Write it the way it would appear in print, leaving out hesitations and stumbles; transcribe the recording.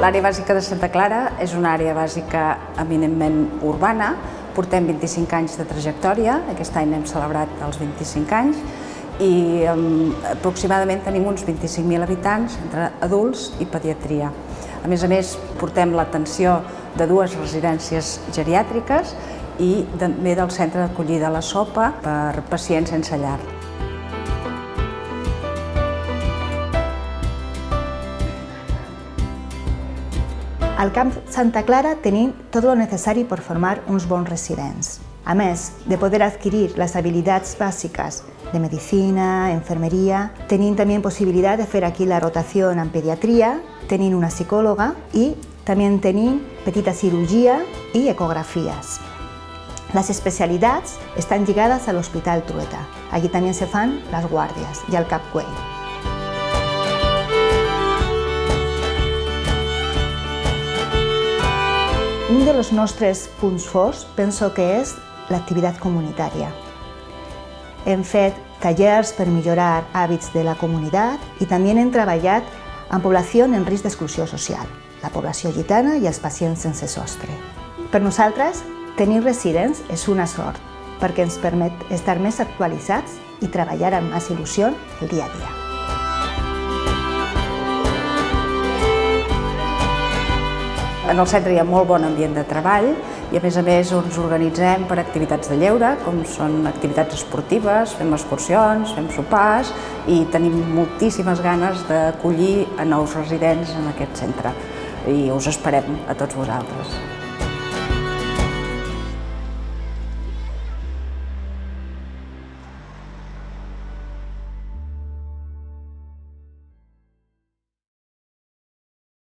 L'àrea bàsica de Santa Clara és una àrea bàsica eminentment urbana. Portem 25 anys de trajectòria, aquest any hem celebrat els 25 anys i aproximadament tenim uns 25.000 habitants entre adults i pediatria. A més, portem l'atenció de 2 residències geriàtriques i també del centre d'acollida La Sopa per pacients sense llar. Al Camp Santa Clara tenim tot el necessari per formar uns bons residents. A més de poder adquirir les habilitats bàsiques de medicina, enfermeria, tenim també possibilitat de fer aquí la rotació en pediatria, tenim una psicòloga i també tenim petita cirurgia i ecografies. Les especialitats estan lligades a l'Hospital Trueta. Aquí també se fan les guàrdies i el Capway. Un dels nostres punts forts penso que és l'activitat comunitària. Hem fet tallers per millorar hàbits de la comunitat i també hem treballat amb població en risc d'exclusió social, la població gitana i els pacients sense sostre. Per nosaltres, tenir residents és una sort perquè ens permet estar més actualitzats i treballar amb més il·lusió el dia a dia. En el centre hi ha molt bon ambient de treball i a més ens organitzem per activitats de lleure, com són activitats esportives, fem excursions, fem sopars i tenim moltíssimes ganes d'acollir a nous residents en aquest centre i us esperem a tots vosaltres.